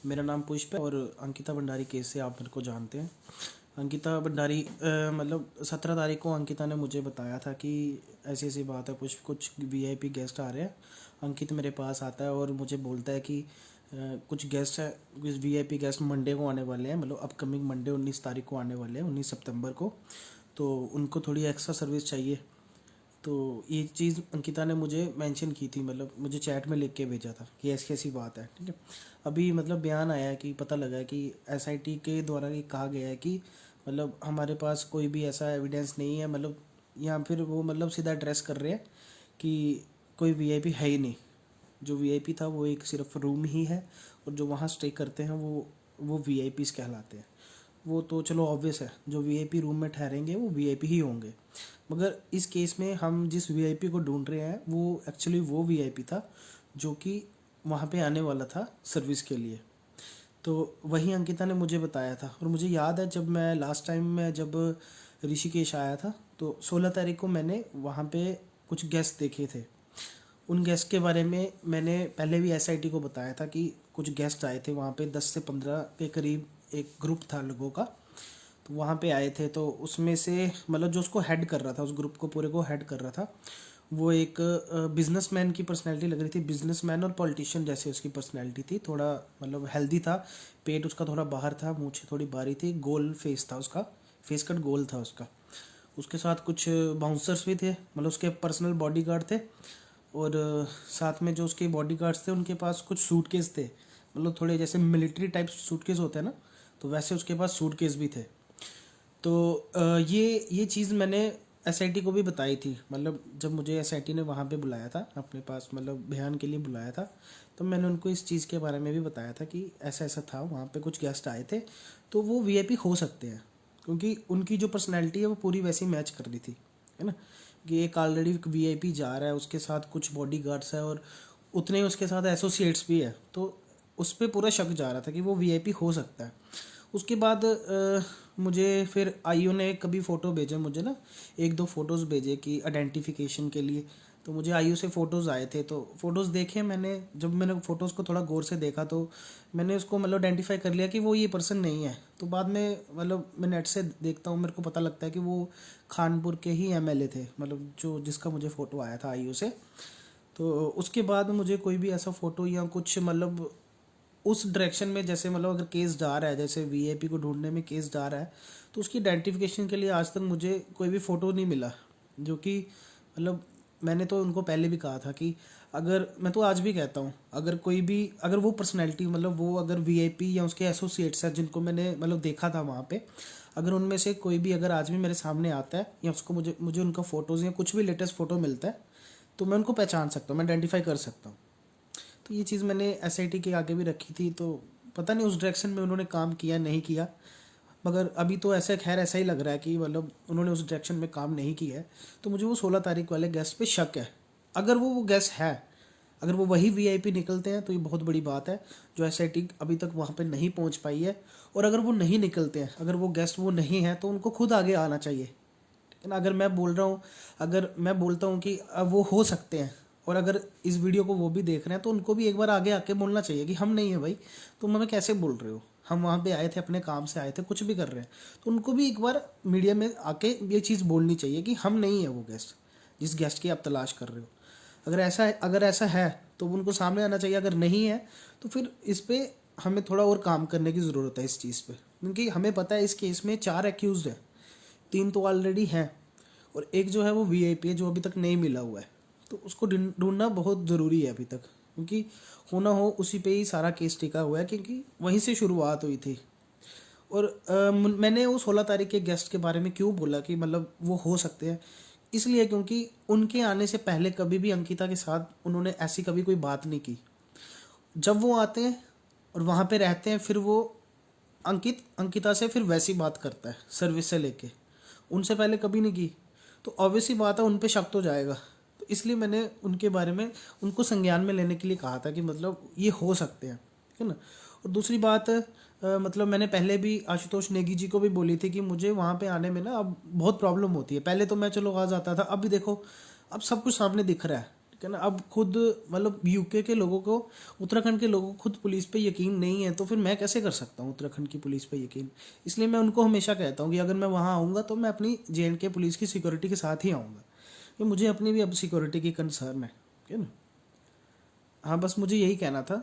मेरा नाम पुष्प है और अंकिता भंडारी केस से आप मेरे को जानते हैं। अंकिता भंडारी मतलब 17 तारीख को अंकिता ने मुझे बताया था कि ऐसी ऐसी बात है, कुछ वीआईपी गेस्ट आ रहे हैं। अंकित मेरे पास आता है और मुझे बोलता है कि कुछ गेस्ट है, कुछ वीआईपी गेस्ट मंडे को आने वाले हैं, मतलब अपकमिंग मंडे 19 तारीख को आने वाले हैं, 19 सितंबर को। तो उनको थोड़ी एक्स्ट्रा सर्विस चाहिए। तो ये चीज़ अंकिता ने मुझे मेंशन की थी, मतलब मुझे चैट में लिख के भेजा था कि ऐसी ऐसी बात है। ठीक है, अभी मतलब बयान आया है कि पता लगा है कि एसआईटी के द्वारा ये कहा गया है कि मतलब हमारे पास कोई भी ऐसा एविडेंस नहीं है, मतलब या फिर वो मतलब सीधा एड्रेस कर रहे हैं कि कोई वीआईपी है ही नहीं। जो वीआईपी था वो एक सिर्फ रूम ही है, और जो वहाँ स्टे करते हैं वो वीआईपीज कहलाते हैं। वो तो चलो ऑब्वियस है, जो वीआईपी रूम में ठहरेंगे वो वीआईपी ही होंगे। मगर इस केस में हम जिस वीआईपी को ढूंढ रहे हैं वो एक्चुअली वो वीआईपी था जो कि वहाँ पे आने वाला था सर्विस के लिए। तो वही अंकिता ने मुझे बताया था। और मुझे याद है जब मैं लास्ट टाइम में जब ऋषिकेश आया था तो 16 तारीख को मैंने वहाँ पे कुछ गेस्ट देखे थे। उन गेस्ट के बारे में मैंने पहले भी एसआईटी को बताया था कि कुछ गेस्ट आए थे वहाँ पे, 10 से 15 के करीब एक ग्रुप था लोगों का। तो वहाँ पे आए थे, तो उसमें से मतलब जो उसको हेड कर रहा था, उस ग्रुप को पूरे को हेड कर रहा था, वो एक बिजनेसमैन की पर्सनैलिटी लग रही थी। बिजनेसमैन और पॉलिटिशियन जैसे उसकी पर्सनैलिटी थी। थोड़ा मतलब हेल्दी था, पेट उसका थोड़ा बाहर था, मूंछ थोड़ी बारी थी, गोल फेस था उसका, फेस कट गोल था उसका। उसके साथ कुछ बाउंसर्स भी थे, मतलब उसके पर्सनल बॉडीगार्ड थे। और साथ में जो उसके बॉडीगार्ड्स थे उनके पास कुछ सूटकेस थे, मतलब थोड़े जैसे मिलिट्री टाइप सूटकेस होते हैं ना, तो वैसे उसके पास सूटकेस भी थे। तो ये चीज़ मैंने एसआईटी को भी बताई थी। मतलब जब मुझे एसआईटी ने वहाँ पे बुलाया था अपने पास, मतलब बयान के लिए बुलाया था, तो मैंने उनको इस चीज़ के बारे में भी बताया था कि ऐसा ऐसा था, वहाँ पे कुछ गेस्ट आए थे, तो वो वीआईपी हो सकते हैं क्योंकि उनकी जो पर्सनैलिटी है वो पूरी वैसी मैच कर रही थी, है ना। कि एक ऑलरेडी वीआईपी जा रहा है, उसके साथ कुछ बॉडी गार्ड्स है और उतने ही उसके साथ एसोसिएट्स भी है, तो उस पर पूरा शक जा रहा था कि वो वीआईपी हो सकता है। उसके बाद मुझे फिर आईओ ने कभी फ़ोटो भेजे मुझे ना, एक दो फ़ोटोज़ भेजे कि आइडेंटिफिकेशन के लिए। तो मुझे आईओ से फ़ोटोज़ आए थे, तो फ़ोटोज़ देखे मैंने। जब मैंने फ़ोटोज़ को थोड़ा गौर से देखा तो मैंने उसको मतलब आइडेंटिफाई कर लिया कि वो ये पर्सन नहीं है। तो बाद में मतलब मैं नेट से देखता हूँ, मेरे को पता लगता है कि वो खानपुर के ही एमएलए थे, मतलब जो जिसका मुझे फ़ोटो आया था आईओ से। तो उसके बाद मुझे कोई भी ऐसा फ़ोटो या कुछ मतलब उस डायरेक्शन में, जैसे मतलब अगर केस जा रहा है, जैसे वीआईपी को ढूंढने में केस जा रहा है, तो उसकी आइडेंटिफिकेशन के लिए आज तक मुझे कोई भी फ़ोटो नहीं मिला। जो कि मतलब मैंने तो उनको पहले भी कहा था कि अगर, मैं तो आज भी कहता हूँ, अगर कोई भी, अगर वो पर्सनैलिटी, मतलब वो अगर वीआईपी या उसके एसोसिएट्स हैं जिनको मैंने मतलब देखा था वहाँ पे, अगर उनमें से कोई भी अगर आज भी मेरे सामने आता है या उसको मुझे मुझे उनका फ़ोटोज़ या कुछ भी लेटेस्ट फ़ोटो मिलता है, तो मैं उनको पहचान सकता हूँ, मैं आइडेंटिफाई कर सकता हूँ। तो ये चीज़ मैंने एसआईटी के आगे भी रखी थी। तो पता नहीं उस डायरेक्शन में उन्होंने काम किया नहीं किया, मगर अभी तो ऐसा खैर ऐसा ही लग रहा है कि मतलब उन्होंने उस डायरेक्शन में काम नहीं किया है। तो मुझे वो 16 तारीख वाले गेस्ट पे शक है। अगर वो गेस्ट है, अगर वो वही वीआईपी निकलते हैं तो ये बहुत बड़ी बात है, जो एसआईटी अभी तक वहाँ पे नहीं पहुँच पाई है। और अगर वो नहीं निकलते हैं, अगर वो गेस्ट वो नहीं है, तो उनको खुद आगे आना चाहिए। ठीक है ना। अगर मैं बोल रहा हूँ, अगर मैं बोलता हूँ कि वो हो सकते हैं, और अगर इस वीडियो को वो भी देख रहे हैं, तो उनको भी एक बार आगे आके बोलना चाहिए कि हम नहीं है भाई, तुम हमें कैसे बोल रहे हो, हम वहाँ पे आए थे, अपने काम से आए थे, कुछ भी कर रहे हैं। तो उनको भी एक बार मीडिया में आके ये चीज़ बोलनी चाहिए कि हम नहीं है वो गेस्ट, जिस गेस्ट की आप तलाश कर रहे हो। अगर ऐसा है तो उनको सामने आना चाहिए। अगर नहीं है तो फिर इस पर हमें थोड़ा और काम करने की ज़रूरत है इस चीज़ पे, क्योंकि हमें पता है इस केस में 4 एक्यूज़ हैं, 3 तो ऑलरेडी हैं, और एक जो है वो वीआईपी है जो अभी तक नहीं मिला हुआ है। तो उसको ढूंढना बहुत ज़रूरी है अभी तक, क्योंकि होना हो उसी पे ही सारा केस टिका हुआ है, क्योंकि वहीं से शुरुआत हुई थी। और मैंने वो 16 तारीख के गेस्ट के बारे में क्यों बोला कि मतलब वो हो सकते हैं, इसलिए क्योंकि उनके आने से पहले कभी भी अंकिता के साथ उन्होंने ऐसी कभी कोई बात नहीं की। जब वो आते हैं और वहाँ पे रहते हैं, फिर वो अंकिता से फिर वैसी बात करता है सर्विस से लेके, उनसे पहले कभी नहीं की। तो ऑब्वियसली बात है, उन पे शक तो जाएगा। तो इसलिए मैंने उनके बारे में उनको संज्ञान में लेने के लिए कहा था कि मतलब ये हो सकते हैं, ठीक है ना। और दूसरी बात मतलब मैंने पहले भी आशुतोष नेगी जी को भी बोली थी कि मुझे वहाँ पे आने में ना अब बहुत प्रॉब्लम होती है। पहले तो मैं चलो आ जाता था, अब भी देखो अब सब कुछ सामने दिख रहा है, है ना। अब खुद मतलब यूके के लोगों को, उत्तराखंड के लोगों को खुद पुलिस पे यकीन नहीं है, तो फिर मैं कैसे कर सकता हूँ उत्तराखंड की पुलिस पे यकीन। इसलिए मैं उनको हमेशा कहता हूँ कि अगर मैं वहाँ आऊँगा तो मैं अपनी JNK पुलिस की सिक्योरिटी के साथ ही आऊँगा, कि मुझे अपनी भी अब सिक्योरिटी की कंसर्न है, ठीक है ना। हाँ, बस मुझे यही कहना था